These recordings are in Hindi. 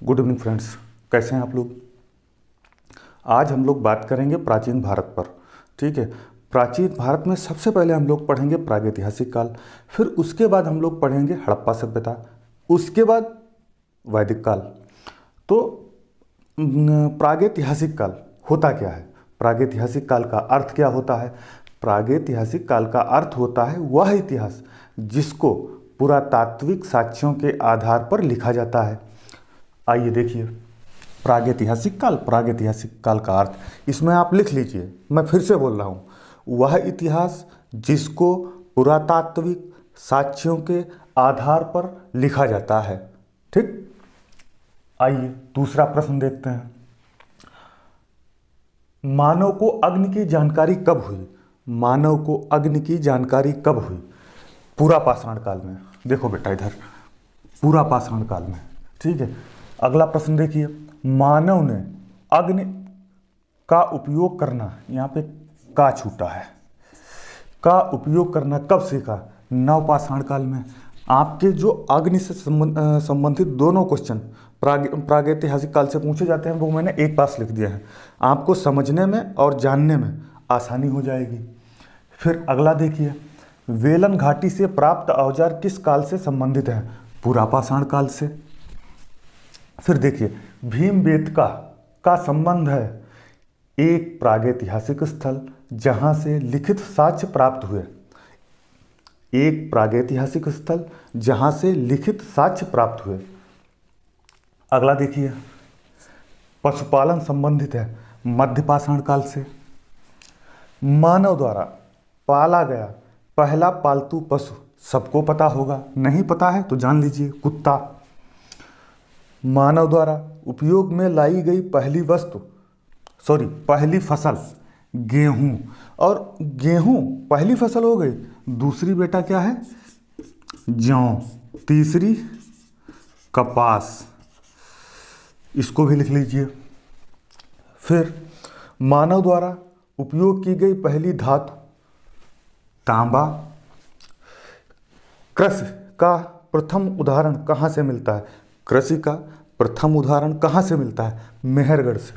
गुड इवनिंग फ्रेंड्स, कैसे हैं आप लोग। आज हम लोग बात करेंगे प्राचीन भारत पर। ठीक है, प्राचीन भारत में सबसे पहले हम लोग पढ़ेंगे प्रागैतिहासिक काल, फिर उसके बाद हम लोग पढ़ेंगे हड़प्पा सभ्यता, उसके बाद वैदिक काल। तो प्रागैतिहासिक काल होता क्या है, प्रागैतिहासिक काल का अर्थ क्या होता है। प्रागैतिहासिक काल का अर्थ होता है वह इतिहास जिसको पुरातात्विक साक्ष्यों के आधार पर लिखा जाता है। आइए देखिए, प्रागैतिहासिक काल का अर्थ इसमें आप लिख लीजिए, मैं फिर से बोल रहा हूँ, वह इतिहास जिसको पुरातात्विक साक्ष्यों के आधार पर लिखा जाता है। ठीक, आइए दूसरा प्रश्न देखते हैं। मानव को अग्नि की जानकारी कब हुई। मानव को अग्नि की जानकारी कब हुई। पूरा पाषाण काल में। देखो बेटा इधर, पूरा पाषाण काल में। ठीक है, अगला प्रश्न देखिए, मानव ने अग्नि का उपयोग करना, यहाँ पे का छूटा है, का उपयोग करना कब सीखा। नवपाषाण काल में। आपके जो अग्नि से संबंधित दोनों क्वेश्चन प्रागैतिहासिक काल से पूछे जाते हैं वो मैंने एक पास लिख दिया है, आपको समझने में और जानने में आसानी हो जाएगी। फिर अगला देखिए, वेलन घाटी से प्राप्त औजार किस काल से संबंधित है। पूरा पाषाण काल से। फिर देखिए, भीमबेटका का संबंध है एक प्रागैतिहासिक स्थल जहां से लिखित साक्ष्य प्राप्त हुए। एक प्रागैतिहासिक स्थल जहां से लिखित साक्ष्य प्राप्त हुए। अगला देखिए, पशुपालन संबंधित है मध्यपाषाण काल से। मानव द्वारा पाला गया पहला पालतू पशु सबको पता होगा, नहीं पता है तो जान लीजिए, कुत्ता। मानव द्वारा उपयोग में लाई गई पहली फसल गेहूं, और गेहूं पहली फसल हो गई। दूसरी बेटा क्या है, जौ। तीसरी कपास, इसको भी लिख लीजिए। फिर मानव द्वारा उपयोग की गई पहली धातु तांबा। कृषि का प्रथम उदाहरण कहाँ से मिलता है। कृषि का प्रथम उदाहरण कहाँ से मिलता है, मेहरगढ़ से,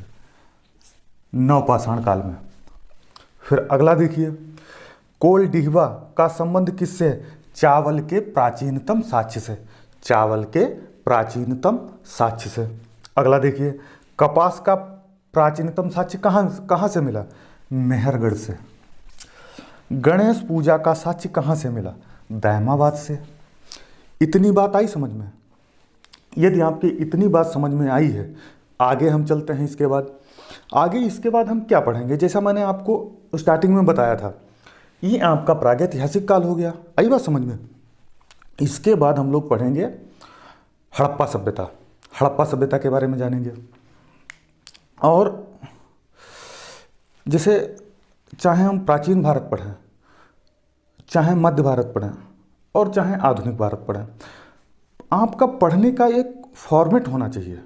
नवपाषाण काल में। फिर अगला देखिए, कोलडिहवा का संबंध किससे है। चावल के प्राचीनतम साक्ष्य से। चावल के प्राचीनतम साक्ष्य से। अगला देखिए, कपास का प्राचीनतम साक्ष्य कहाँ से मिला, मेहरगढ़ से। गणेश पूजा का साक्ष्य कहाँ से मिला, दायमाबाद से। इतनी बात आई समझ में। यदि आपकी इतनी बात समझ में आई है, आगे हम चलते हैं। इसके बाद हम क्या पढ़ेंगे, जैसा मैंने आपको स्टार्टिंग में बताया था, ये आपका प्रागैतिहासिक काल हो गया। आई बात समझ में। इसके बाद हम लोग पढ़ेंगे हड़प्पा सभ्यता। हड़प्पा सभ्यता के बारे में जानेंगे। और जैसे चाहे हम प्राचीन भारत पढ़ें, चाहे मध्य भारत पढ़ें, और चाहे आधुनिक भारत पढ़ें, आपका पढ़ने का एक फॉर्मेट होना चाहिए।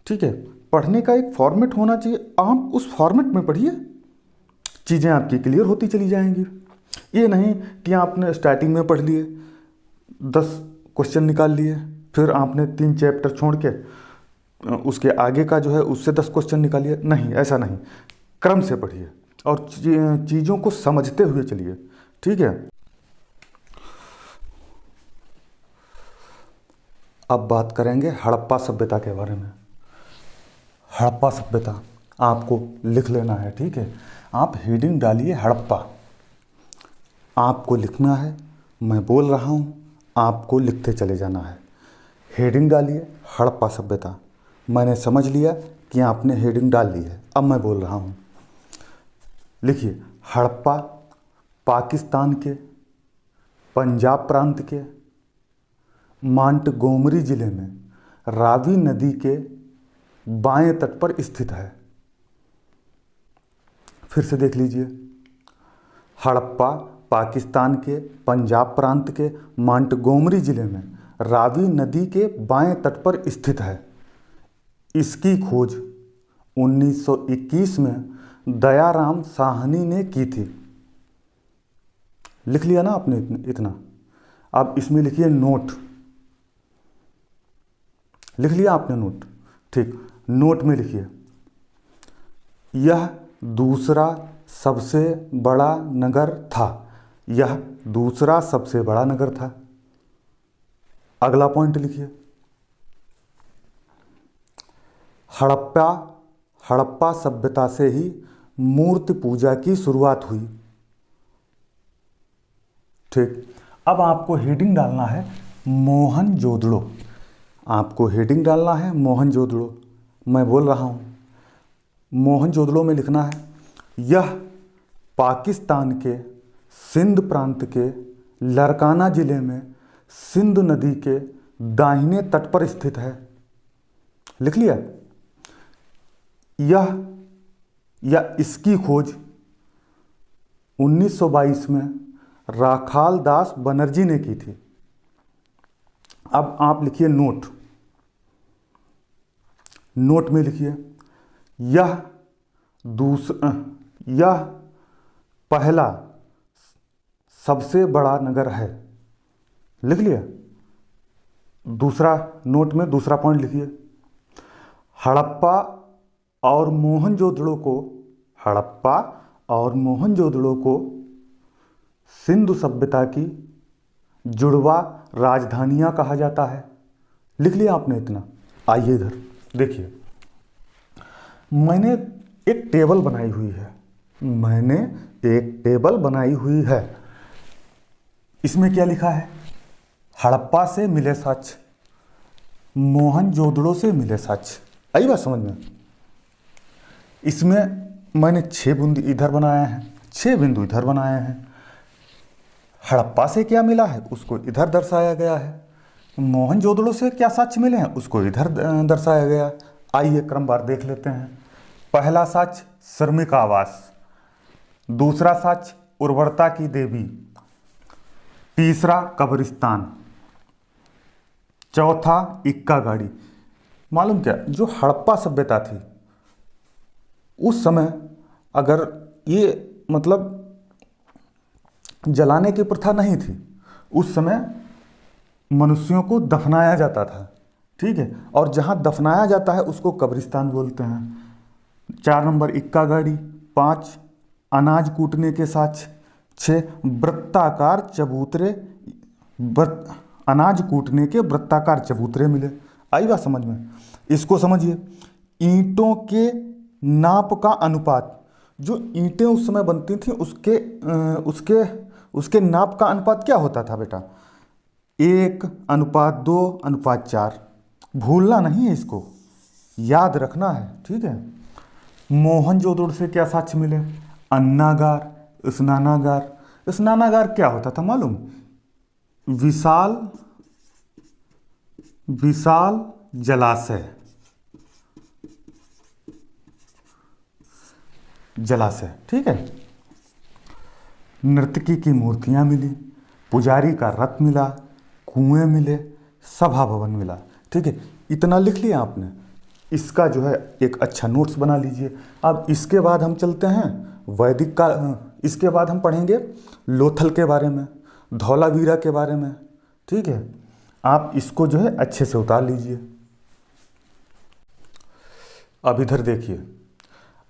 ठीक है, पढ़ने का एक फॉर्मेट होना चाहिए। आप उस फॉर्मेट में पढ़िए, चीज़ें आपकी क्लियर होती चली जाएंगी। ये नहीं कि आपने स्टार्टिंग में पढ़ लिए, 10 क्वेश्चन निकाल लिए, फिर आपने 3 चैप्टर छोड़ के उसके आगे का जो है उससे 10 क्वेश्चन निकालिए। नहीं, ऐसा नहीं, क्रम से पढ़िए और चीज़ों को समझते हुए चलिए। ठीक है, अब बात करेंगे हड़प्पा सभ्यता के बारे में। हड़प्पा सभ्यता आपको लिख लेना है। ठीक है, आप हेडिंग डालिए हड़प्पा, आपको लिखना है, मैं बोल रहा हूँ, आपको लिखते चले जाना है। हेडिंग डालिए हड़प्पा सभ्यता। मैंने समझ लिया कि आपने हेडिंग डाल ली है, अब मैं बोल रहा हूँ। लिखिए, हड़प्पा पाकिस्तान के पंजाब प्रांत के मांटगोमरी जिले में रावी नदी के बाएं तट पर स्थित है। फिर से देख लीजिए, हड़प्पा पाकिस्तान के पंजाब प्रांत के मांटगोमरी जिले में रावी नदी के बाएं तट पर स्थित है। इसकी खोज 1921 में दयाराम साहनी ने की थी। लिख लिया ना आपने इतना। अब इसमें लिखिए नोट। लिख लिया आपने नोट? ठीक, नोट में लिखिए, यह दूसरा सबसे बड़ा नगर था। यह दूसरा सबसे बड़ा नगर था। अगला पॉइंट लिखिए, हड़प्पा सभ्यता से ही मूर्ति पूजा की शुरुआत हुई। ठीक, अब आपको हेडिंग डालना है मोहनजोदड़ो। आपको हेडिंग डालना है मोहनजोदड़ो। मैं बोल रहा हूं, मोहनजोदड़ो में लिखना है, यह पाकिस्तान के सिंध प्रांत के लरकाना जिले में सिंध नदी के दाहिने तट पर स्थित है। लिख लिया? या इसकी खोज 1922 में राखाल दास बनर्जी ने की थी। अब आप लिखिए नोट। नोट में लिखिए, यह पहला सबसे बड़ा नगर है। लिख लिया? दूसरा नोट में दूसरा पॉइंट लिखिए, हड़प्पा और मोहनजोदड़ो को सिंधु सभ्यता की जुड़वा राजधानियां कहा जाता है। लिख लिया आपने इतना? आइए इधर देखिए, मैंने एक टेबल बनाई हुई है। इसमें क्या लिखा है? हड़प्पा से मिले सच, मोहनजोदड़ो से मिले सच। आई बात समझ में? इसमें मैंने 6 बिंदु इधर बनाए हैं, 6 बिंदु इधर बनाए हैं। हड़प्पा से क्या मिला है उसको इधर दर्शाया गया है, मोहनजोदड़ो से क्या साक्ष्य मिले हैं उसको इधर दर्शाया गया। आइए क्रमवार देख लेते हैं। पहला साक्ष्य श्रमिक आवास, दूसरा साक्ष्य उर्वरता की देवी, तीसरा कब्रिस्तान, चौथा इक्का गाड़ी। मालूम क्या, जो हड़प्पा सभ्यता थी उस समय, अगर ये मतलब जलाने की प्रथा नहीं थी, उस समय मनुष्यों को दफनाया जाता था। ठीक है, और जहाँ दफनाया जाता है उसको कब्रिस्तान बोलते हैं। 4 नंबर इक्का गाड़ी, 5 अनाज कूटने के साक्ष्य, 6 वृत्ताकार चबूतरे, अनाज कूटने के वृत्ताकार चबूतरे मिले। आई बात समझ में? इसको समझिए, ईंटों के नाप का अनुपात, जो ईंटें उस समय बनती थी उसके नाप का अनुपात क्या होता था बेटा? 1:2:4। भूलना नहीं है, इसको याद रखना है। ठीक है। मोहनजोदड़ो से क्या साक्ष्य मिले? अन्नागार, स्नानागार। स्नानागार क्या होता था मालूम? विशाल जलाशय। ठीक है। नर्तकी की मूर्तियां मिली, पुजारी का रथ मिला, कुएं मिले, सभा भवन मिला। ठीक है, इतना लिख लिया आपने। इसका जो है एक अच्छा नोट्स बना लीजिए। अब इसके बाद हम चलते हैं वैदिक का, इसके बाद हम पढ़ेंगे लोथल के बारे में, धौलावीरा के बारे में। ठीक है, आप इसको जो है अच्छे से उतार लीजिए। अब इधर देखिए,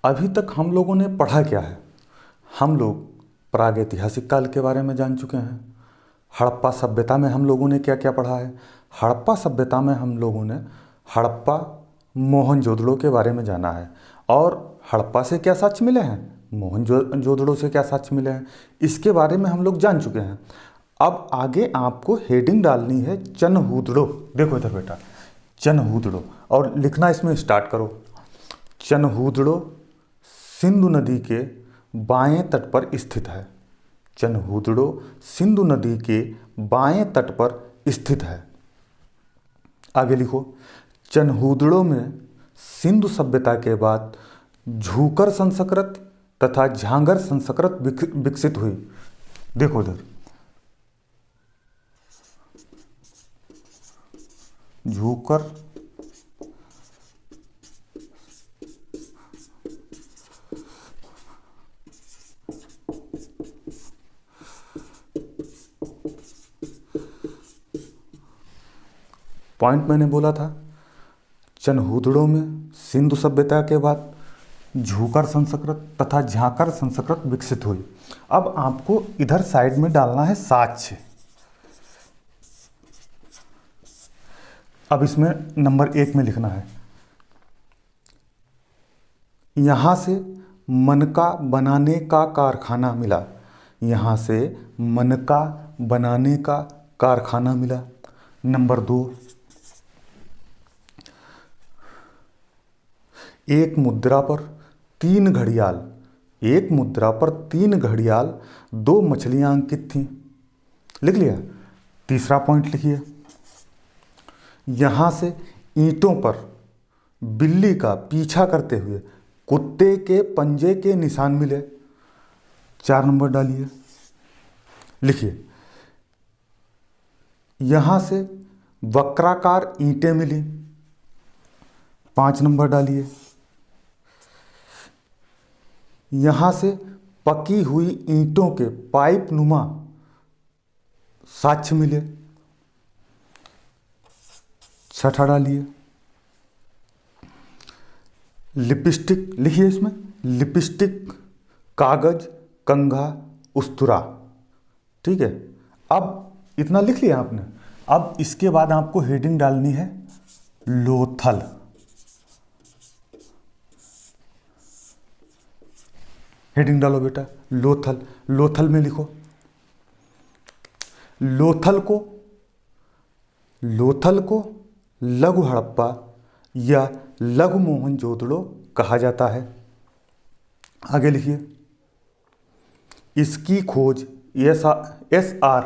अभी तक हम लोगों ने पढ़ा क्या है? हम लोग प्रागैतिहासिक काल के बारे में जान चुके हैं। हड़प्पा सभ्यता में हम लोगों ने क्या क्या पढ़ा है? हड़प्पा सभ्यता में हम लोगों ने हड़प्पा मोहनजोदड़ो के बारे में जाना है। और हड़प्पा से क्या साक्ष्य मिले हैं, मोहनजोदड़ो से क्या साक्ष्य मिले हैं, इसके बारे में हम लोग जान चुके हैं। अब आगे आपको हेडिंग डालनी है चनहूदड़ो। देखो इधर बेटा, चनहूदड़ो, और लिखना इसमें स्टार्ट करो। चनहूदड़ो सिंधु नदी के बाएं तट पर स्थित है। चनहूदड़ो सिंधु नदी के बाएं तट पर स्थित है। आगे लिखो, चनहूदड़ो में सिंधु सभ्यता के बाद झूकर संस्कृत तथा झांगर संस्कृत विकसित हुई। देखो इधर, झूकर पॉइंट मैंने बोला था, चनहूदड़ों में सिंधु सभ्यता के बाद झूकर संस्कृत तथा झाकर संस्कृत विकसित हुई। अब आपको इधर साइड में डालना है साक्ष्य। अब इसमें नंबर 1 में लिखना है, यहाँ से मनका बनाने का कारखाना मिला। यहाँ से मनका बनाने का कारखाना मिला। नंबर 2, एक मुद्रा पर 3 घड़ियाल, एक मुद्रा पर 3 घड़ियाल 2 मछलियां अंकित थीं। लिख लिया। तीसरा पॉइंट लिखिए, यहाँ से ईंटों पर बिल्ली का पीछा करते हुए कुत्ते के पंजे के निशान मिले। 4 नंबर डालिए। लिखिए, यहाँ से वक्राकार ईंटें मिली। 5 नंबर डालिए। यहाँ से पकी हुई ईंटों के पाइप नुमा साक्ष्य मिले। 6 डालिए। लिपस्टिक लिखिए, इसमें लिपस्टिक, कागज, कंघा, उस्तरा। ठीक है, अब इतना लिख लिया आपने। अब इसके बाद आपको हेडिंग डालनी है लोथल। हेडिंग डालो बेटा लोथल। लोथल में लिखो, लोथल को लघु हड़प्पा या लघु मोहनजोदड़ो कहा जाता है। आगे लिखिए, इसकी खोज SR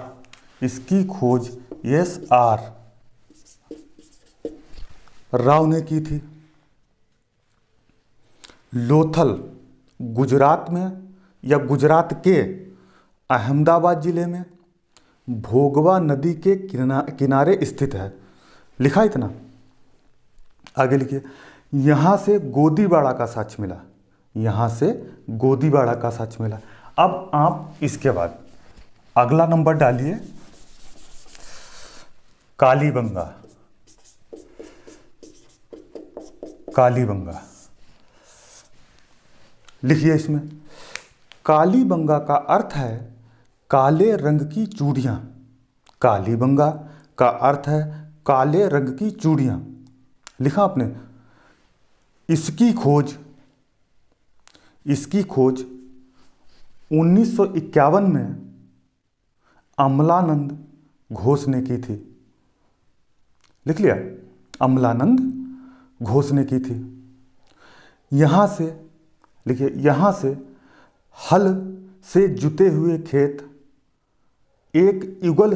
राव ने की थी। लोथल गुजरात में या गुजरात के अहमदाबाद जिले में भोगवा नदी के किनारे स्थित है। लिखा इतना। आगे लिखिए, यहाँ से गोदीवाड़ा का साक्ष्य मिला। यहाँ से गोदीवाड़ा का साक्ष्य मिला। अब आप इसके बाद अगला नंबर डालिए कालीबंगा। कालीबंगा लिखिए। इसमें कालीबंगा का अर्थ है काले रंग की चूड़ियाँ। कालीबंगा का अर्थ है काले रंग की चूड़ियाँ। लिखा आपने। इसकी खोज 1951 में अमलानंद घोष ने की थी। लिख लिया, अमलानंद घोष ने की थी। यहाँ से लिखिए, यहाँ से हल से जुते हुए खेत, एक युगल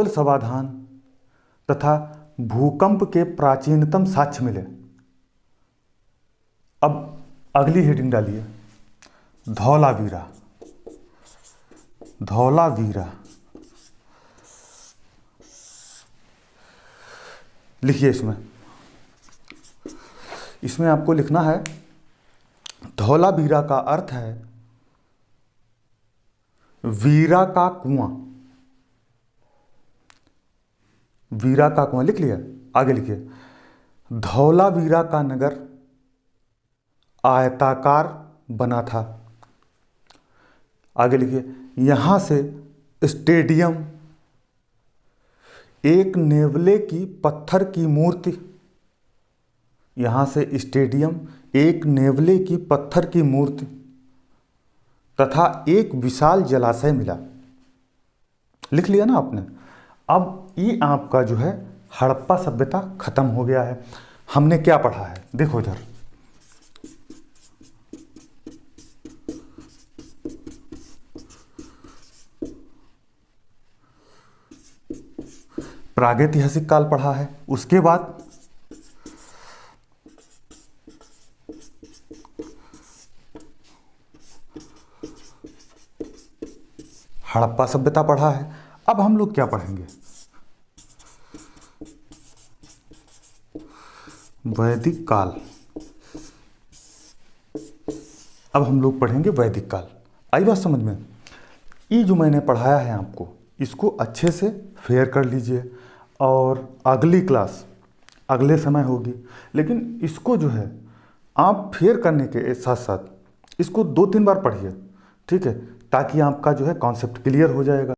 समाधान तथा भूकंप के प्राचीनतम साक्ष्य मिले। अब अगली हेडिंग डालिए धौलावीरा। धौलावीरा लिखिए। इसमें आपको लिखना है धौलावीरा का अर्थ है वीरा का कुआं। वीरा का कुआं लिख लिया। आगे लिखिए, धौलावीरा का नगर आयताकार बना था। आगे लिखिए, यहाँ से स्टेडियम, एक नेवले की पत्थर की मूर्ति। यहाँ से स्टेडियम, एक नेवले की पत्थर की मूर्ति तथा एक विशाल जलाशय मिला। लिख लिया ना आपने। अब ये आपका जो है हड़प्पा सभ्यता खत्म हो गया है। हमने क्या पढ़ा है देखो इधर। प्रागैतिहासिक काल पढ़ा है, उसके बाद हड़प्पा सभ्यता पढ़ा है। अब हम लोग क्या पढ़ेंगे? वैदिक काल। अब हम लोग पढ़ेंगे वैदिक काल। आई बात समझ में? ये जो मैंने पढ़ाया है आपको, इसको अच्छे से फेयर कर लीजिए और अगली क्लास अगले समय होगी। लेकिन इसको जो है आप फेयर करने के साथ साथ इसको 2-3 बार पढ़िए, ठीक है, ताकि आपका जो है कॉन्सेप्ट क्लियर हो जाएगा।